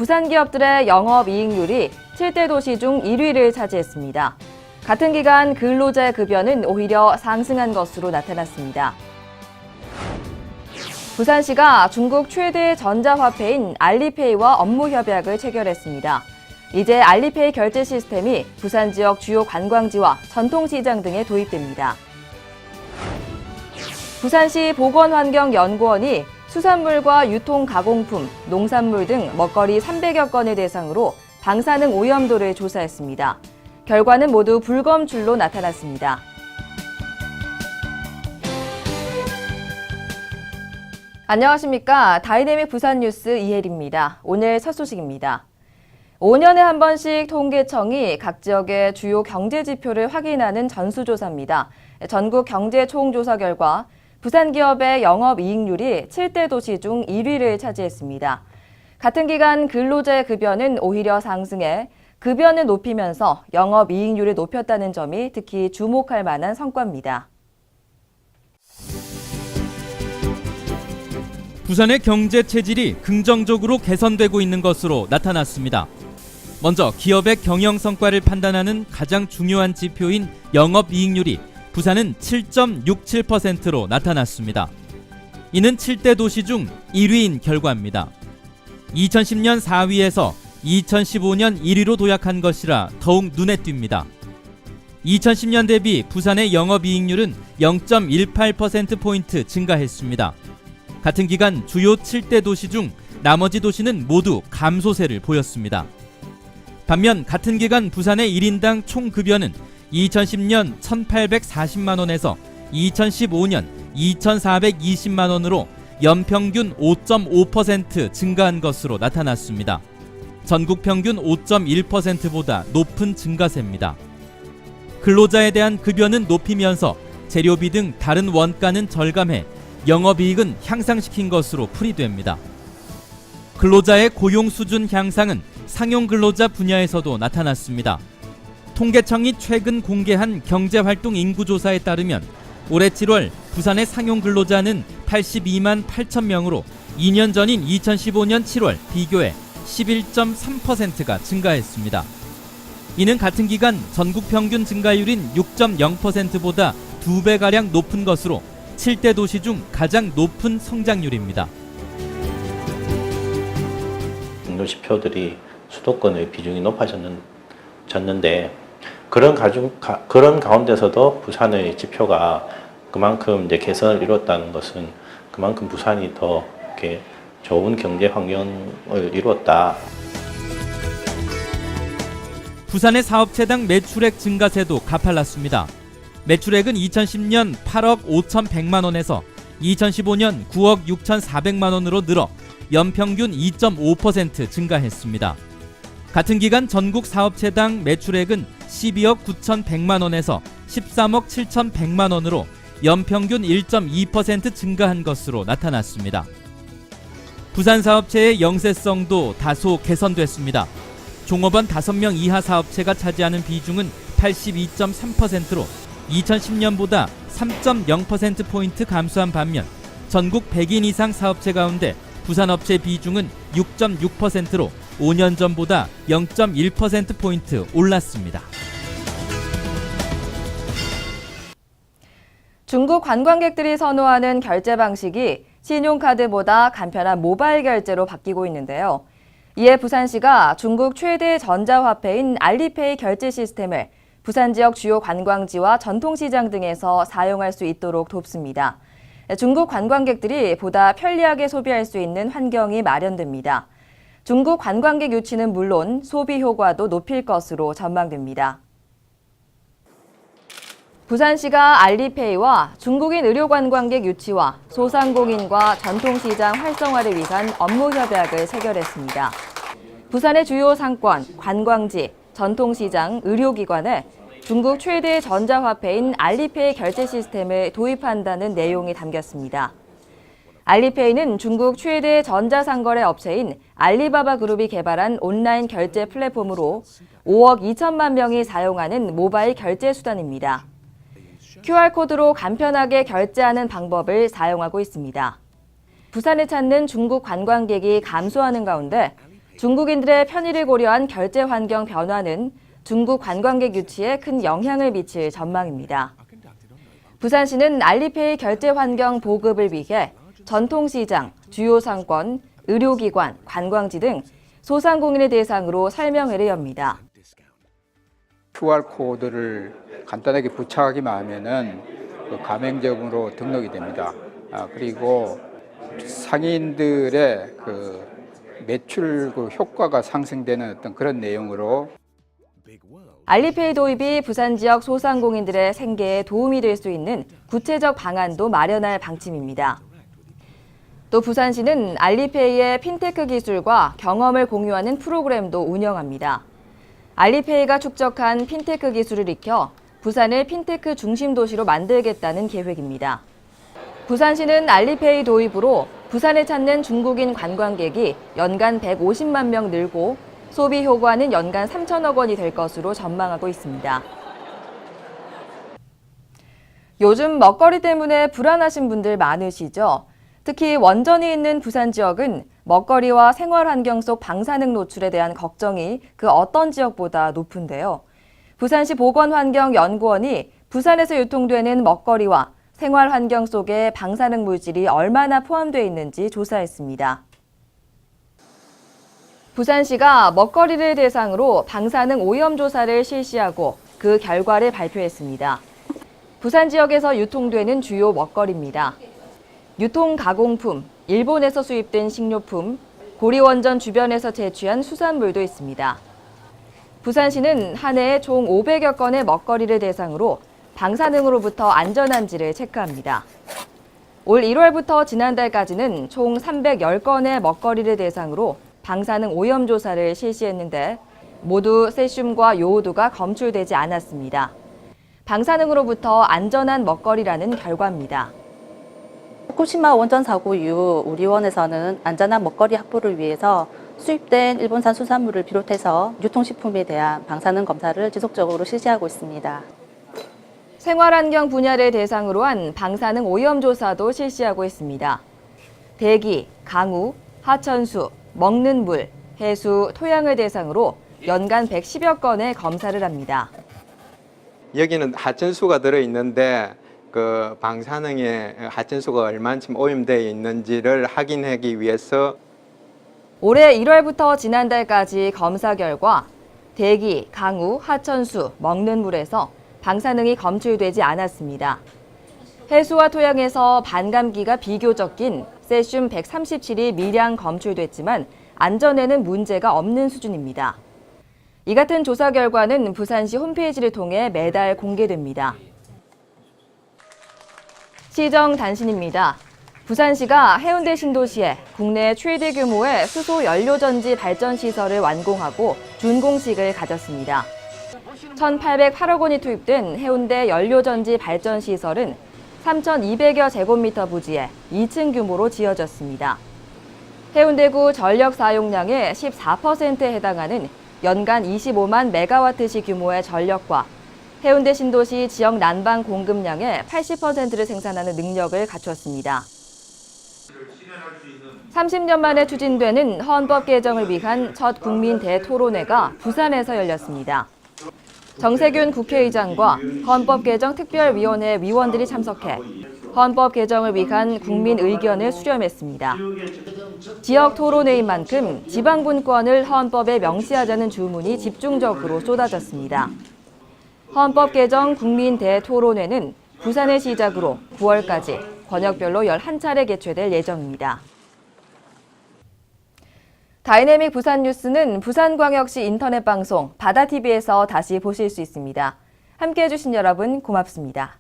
부산 기업들의 영업이익률이 7대 도시 중 1위를 차지했습니다. 같은 기간 근로자의 급여는 오히려 상승한 것으로 나타났습니다. 부산시가 중국 최대 전자화폐인 알리페이와 업무 협약을 체결했습니다. 이제 알리페이 결제 시스템이 부산 지역 주요 관광지와 전통시장 등에 도입됩니다. 부산시 보건환경연구원이 수산물과 유통가공품, 농산물 등 먹거리 300여 건을 대상으로 방사능 오염도를 조사했습니다. 결과는 모두 불검출로 나타났습니다. 안녕하십니까. 다이내믹 부산 뉴스 이혜리입니다. 오늘 첫 소식입니다. 5년에 한 번씩 통계청이 각 지역의 주요 경제 지표를 확인하는 전수조사입니다. 전국 경제 총조사 결과 부산 기업의 영업이익률이 7대 도시 중 1위를 차지했습니다. 같은 기간 근로자의 급여는 오히려 상승해 급여는 높이면서 영업이익률을 높였다는 점이 특히 주목할 만한 성과입니다. 부산의 경제 체질이 긍정적으로 개선되고 있는 것으로 나타났습니다. 먼저 기업의 경영 성과를 판단하는 가장 중요한 지표인 영업이익률이 부산은 7.67%로 나타났습니다. 이는 7대 도시 중 1위인 결과입니다. 2010년 4위에서 2015년 1위로 도약한 것이라 더욱 눈에 띕니다. 2010년 대비 부산의 영업이익률은 0.18%포인트 증가했습니다. 같은 기간 주요 7대 도시 중 나머지 도시는 모두 감소세를 보였습니다. 반면 같은 기간 부산의 1인당 총급여는 2010년 1,840만 원에서 2015년 2,420만 원으로 연평균 5.5% 증가한 것으로 나타났습니다. 전국 평균 5.1%보다 높은 증가세입니다. 근로자에 대한 급여는 높이면서 재료비 등 다른 원가는 절감해 영업이익은 향상시킨 것으로 풀이됩니다. 근로자의 고용 수준 향상은 상용 근로자 분야에서도 나타났습니다. 통계청이 최근 공개한 경제활동 인구조사에 따르면 올해 7월 부산의 상용 근로자는 82만 8천 명으로 2년 전인 2015년 7월 비교해 11.3%가 증가했습니다. 이는 같은 기간 전국 평균 증가율인 6.0%보다 2배가량 높은 것으로 7대 도시 중 가장 높은 성장률입니다. 지표들이 수도권의 비중이 높아졌는데 그런 가운데서도 부산의 지표가 그만큼 이제 개선을 이뤘다는 것은 그만큼 부산이 더 이렇게 좋은 경제 환경을 이뤘다. 부산의 사업체당 매출액 증가세도 가팔랐습니다. 매출액은 2010년 8억 5,100만 원에서 2015년 9억 6,400만 원으로 늘어 연평균 2.5% 증가했습니다. 같은 기간 전국 사업체당 매출액은 12억 9,100만 원에서 13억 7,100만 원으로 연평균 1.2% 증가한 것으로 나타났습니다. 부산 사업체의 영세성도 다소 개선됐습니다. 종업원 5명 이하 사업체가 차지하는 비중은 82.3%로 2010년보다 3.0%포인트 감소한 반면 전국 100인 이상 사업체 가운데 부산 업체 비중은 6.6%로 5년 전보다 0.1%포인트 올랐습니다. 중국 관광객들이 선호하는 결제 방식이 신용카드보다 간편한 모바일 결제로 바뀌고 있는데요. 이에 부산시가 중국 최대 전자화폐인 알리페이 결제 시스템을 부산 지역 주요 관광지와 전통시장 등에서 사용할 수 있도록 돕습니다. 중국 관광객들이 보다 편리하게 소비할 수 있는 환경이 마련됩니다. 중국 관광객 유치는 물론 소비 효과도 높일 것으로 전망됩니다. 부산시가 알리페이와 중국인 의료관광객 유치와 소상공인과 전통시장 활성화를 위한 업무 협약을 체결했습니다. 부산의 주요 상권, 관광지, 전통시장, 의료기관에 중국 최대 전자화폐인 알리페이 결제 시스템을 도입한다는 내용이 담겼습니다. 알리페이는 중국 최대 전자상거래 업체인 알리바바 그룹이 개발한 온라인 결제 플랫폼으로 5억 2천만 명이 사용하는 모바일 결제 수단입니다. QR코드로 간편하게 결제하는 방법을 사용하고 있습니다. 부산에 찾는 중국 관광객이 감소하는 가운데 중국인들의 편의를 고려한 결제 환경 변화는 중국 관광객 유치에 큰 영향을 미칠 전망입니다. 부산시는 알리페이 결제 환경 보급을 위해 전통시장, 주요 상권, 의료기관, 관광지 등 소상공인을 대상으로 설명회를 엽니다. QR코드를 간단하게 부착하기만 하면은 가맹점으로 등록이 됩니다. 그리고 상인들의 매출 효과가 상승되는 어떤 그런 내용으로 알리페이 도입이 부산 지역 소상공인들의 생계에 도움이 될 수 있는 구체적 방안도 마련할 방침입니다. 또 부산시는 알리페이의 핀테크 기술과 경험을 공유하는 프로그램도 운영합니다. 알리페이가 축적한 핀테크 기술을 익혀 부산을 핀테크 중심 도시로 만들겠다는 계획입니다. 부산시는 알리페이 도입으로 부산을 찾는 중국인 관광객이 연간 150만 명 늘고 소비 효과는 연간 3천억 원이 될 것으로 전망하고 있습니다. 요즘 먹거리 때문에 불안하신 분들 많으시죠? 특히 원전이 있는 부산 지역은 먹거리와 생활 환경 속 방사능 노출에 대한 걱정이 그 어떤 지역보다 높은데요. 부산시 보건환경연구원이 부산에서 유통되는 먹거리와 생활 환경 속에 방사능 물질이 얼마나 포함되어 있는지 조사했습니다. 부산시가 먹거리를 대상으로 방사능 오염 조사를 실시하고 그 결과를 발표했습니다. 부산 지역에서 유통되는 주요 먹거리입니다. 유통 가공품, 일본에서 수입된 식료품, 고리원전 주변에서 채취한 수산물도 있습니다. 부산시는 한 해에 총 500여 건의 먹거리를 대상으로 방사능으로부터 안전한지를 체크합니다. 올 1월부터 지난달까지는 총 310건의 먹거리를 대상으로 방사능 오염 조사를 실시했는데 모두 세슘과 요오드가 검출되지 않았습니다. 방사능으로부터 안전한 먹거리라는 결과입니다. 후쿠시마 원전 사고 이후 우리 원에서는 안전한 먹거리 확보를 위해서 수입된 일본산 수산물을 비롯해서 유통식품에 대한 방사능 검사를 지속적으로 실시하고 있습니다. 생활환경 분야를 대상으로 한 방사능 오염 조사도 실시하고 있습니다. 대기, 강우, 하천수, 먹는 물, 해수, 토양을 대상으로 연간 110여 건의 검사를 합니다. 여기는 하천수가 들어있는데 그 방사능의 하천수가 얼마만큼 오염되어 있는지를 확인하기 위해서 올해 1월부터 지난달까지 검사 결과 대기, 강우, 하천수, 먹는 물에서 방사능이 검출되지 않았습니다. 해수와 토양에서 반감기가 비교적 긴 세슘 137이 미량 검출됐지만 안전에는 문제가 없는 수준입니다. 이 같은 조사 결과는 부산시 홈페이지를 통해 매달 공개됩니다. 시정 단신입니다. 부산시가 해운대 신도시에 국내 최대 규모의 수소 연료전지 발전 시설을 완공하고 준공식을 가졌습니다. 1,808억 원이 투입된 해운대 연료전지 발전 시설은 3,200여 제곱미터 부지에 2층 규모로 지어졌습니다. 해운대구 전력 사용량의 14%에 해당하는 연간 25만 메가와트시 규모의 전력과 해운대 신도시 지역 난방 공급량의 80%를 생산하는 능력을 갖췄습니다. 30년 만에 추진되는 헌법 개정을 위한 첫 국민 대토론회가 부산에서 열렸습니다. 정세균 국회의장과 헌법 개정 특별위원회 위원들이 참석해 헌법 개정을 위한 국민 의견을 수렴했습니다. 지역 토론회인 만큼 지방분권을 헌법에 명시하자는 주문이 집중적으로 쏟아졌습니다. 헌법 개정 국민 대토론회는 부산을 시작으로 9월까지 권역별로 11차례 개최될 예정입니다. 다이내믹 부산 뉴스는 부산광역시 인터넷 방송 바다TV에서 다시 보실 수 있습니다. 함께해 주신 여러분 고맙습니다.